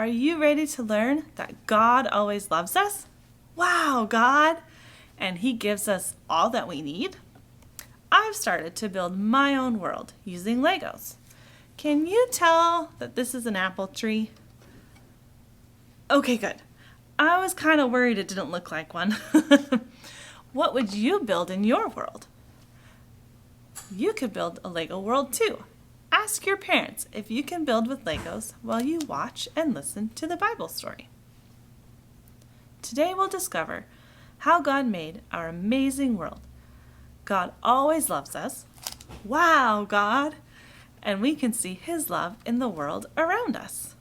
Are you ready to learn that God always loves us? Wow, God! And He gives us all that we need? I've started to build my own world using Legos. Can you tell that this is an apple tree? Okay, good. I was kind of worried it didn't look like one. What would you build in your world? You could build a Lego world too. Ask your parents if you can build with Legos while you watch and listen to the Bible story. Today we'll discover how God made our amazing world. God always loves us. Wow, God! And we can see His love in the world around us.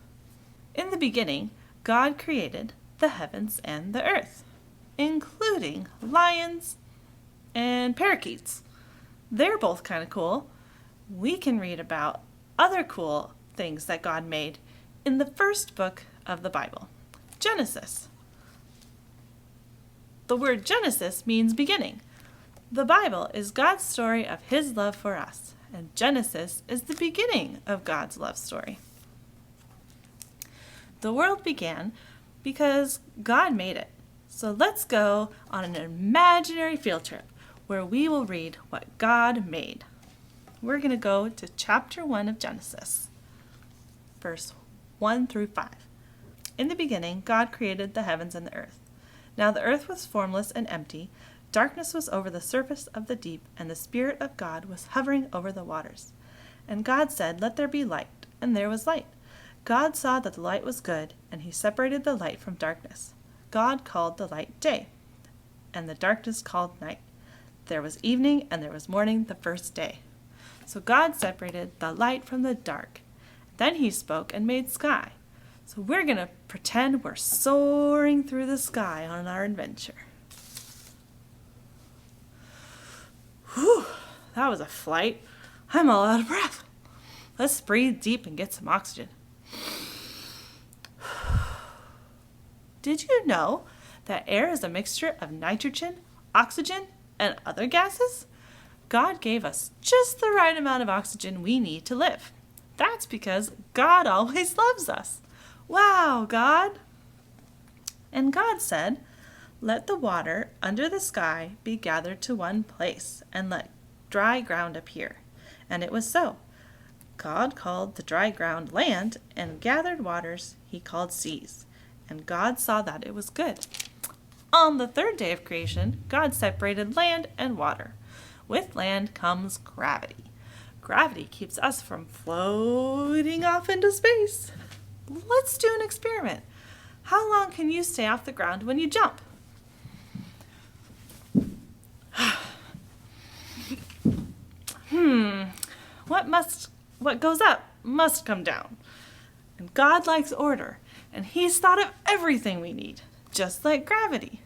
In the beginning, God created the heavens and the earth, including lions and parakeets. They're both kind of cool. We can read about other cool things that God made in the first book of the Bible, Genesis. The word Genesis means beginning. The Bible is God's story of His love for us, and Genesis is the beginning of God's love story. The world began because God made it. So let's go on an imaginary field trip where we will read what God made. We're going to go to chapter 1 of Genesis, verse 1 through 5. In the beginning, God created the heavens and the earth. Now the earth was formless and empty. Darkness was over the surface of the deep, and the Spirit of God was hovering over the waters. And God said, "Let there be light," and there was light. God saw that the light was good, and He separated the light from darkness. God called the light day, and the darkness called night. There was evening, and there was morning the first day. So God separated the light from the dark. Then He spoke and made sky. So we're going to pretend we're soaring through the sky on our adventure. Whew, that was a flight. I'm all out of breath. Let's breathe deep and get some oxygen. Did you know that air is a mixture of nitrogen, oxygen, and other gases? God gave us just the right amount of oxygen we need to live. That's because God always loves us. Wow, God! And God said, "Let the water under the sky be gathered to one place, and let dry ground appear." And it was so. God called the dry ground land, and gathered waters He called seas. And God saw that it was good. On the third day of creation, God separated land and water. With land comes gravity. Gravity keeps us from floating off into space. Let's do an experiment. How long can you stay off the ground when you jump? What goes up must come down. And God likes order, and He's thought of everything we need, just like gravity.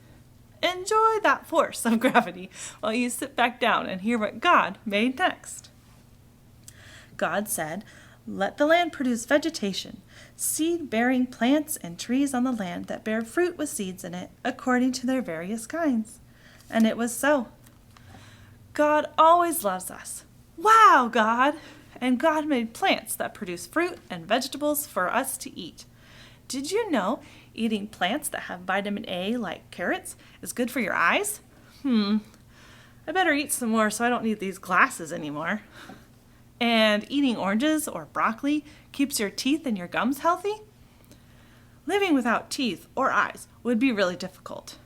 Enjoy that force of gravity while you sit back down and hear what God made next. God said, "Let the land produce vegetation, seed-bearing plants and trees on the land that bear fruit with seeds in it, according to their various kinds." And it was so. God always loves us. Wow, God! And God made plants that produce fruit and vegetables for us to eat. Did you know eating plants that have vitamin A, like carrots, is good for your eyes? I better eat some more so I don't need these glasses anymore. And eating oranges or broccoli keeps your teeth and your gums healthy? Living without teeth or eyes would be really difficult.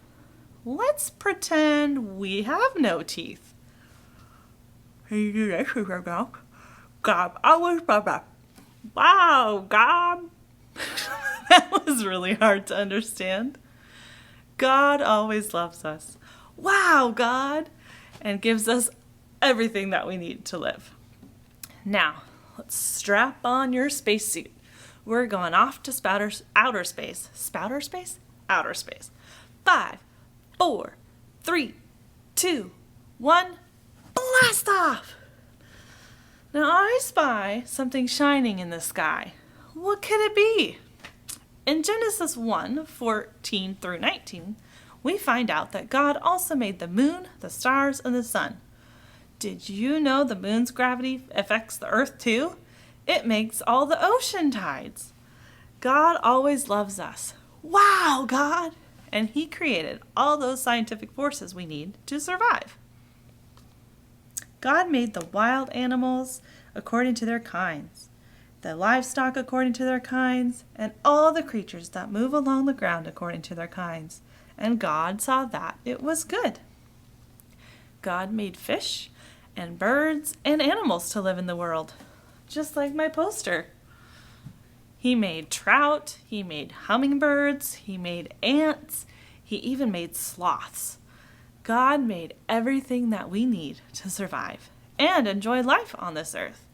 Let's pretend we have no teeth. God always loves us. Wow, God! That was really hard to understand. God always loves us. Wow, God! And gives us everything that we need to live. Now, let's strap on your spacesuit. We're going off to outer space. Spouter space? Outer space. 5, 4, 3, 2, 1, blast off! Now I spy something shining in the sky. What could it be? In Genesis 1:14 through 19, we find out that God also made the moon, the stars, and the sun. Did you know the moon's gravity affects the earth too? It makes all the ocean tides. God always loves us. Wow, God! And He created all those scientific forces we need to survive. God made the wild animals according to their kinds, the livestock according to their kinds, and all the creatures that move along the ground according to their kinds. And God saw that it was good. God made fish and birds and animals to live in the world, just like my poster. He made trout, He made hummingbirds, He made ants, He even made sloths. God made everything that we need to survive and enjoy life on this earth.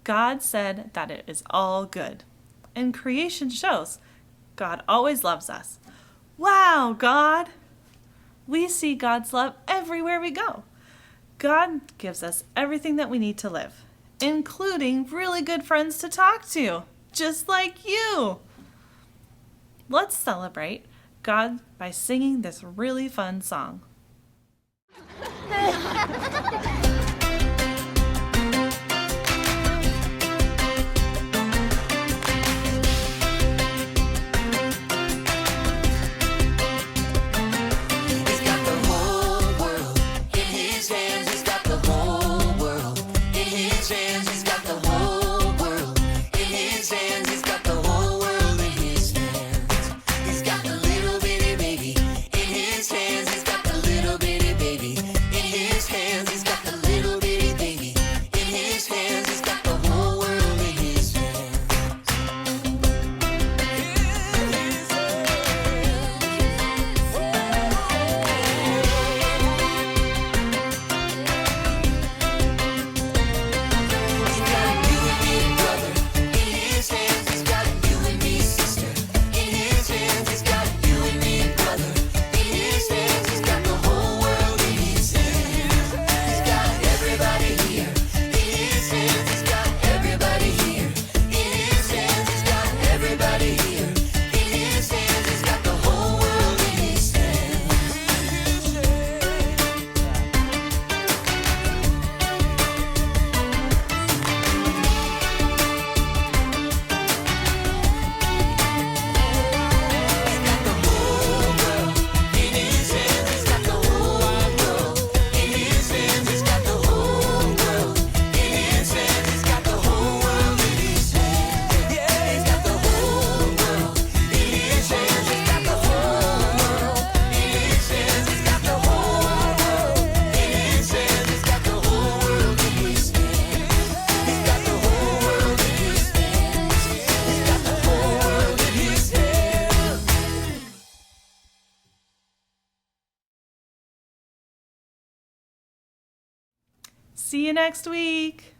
God said that it is all good. And creation shows God always loves us. Wow, God! We see God's love everywhere we go. God gives us everything that we need to live, including really good friends to talk to, just like you. Let's celebrate God by singing this really fun song. See you next week.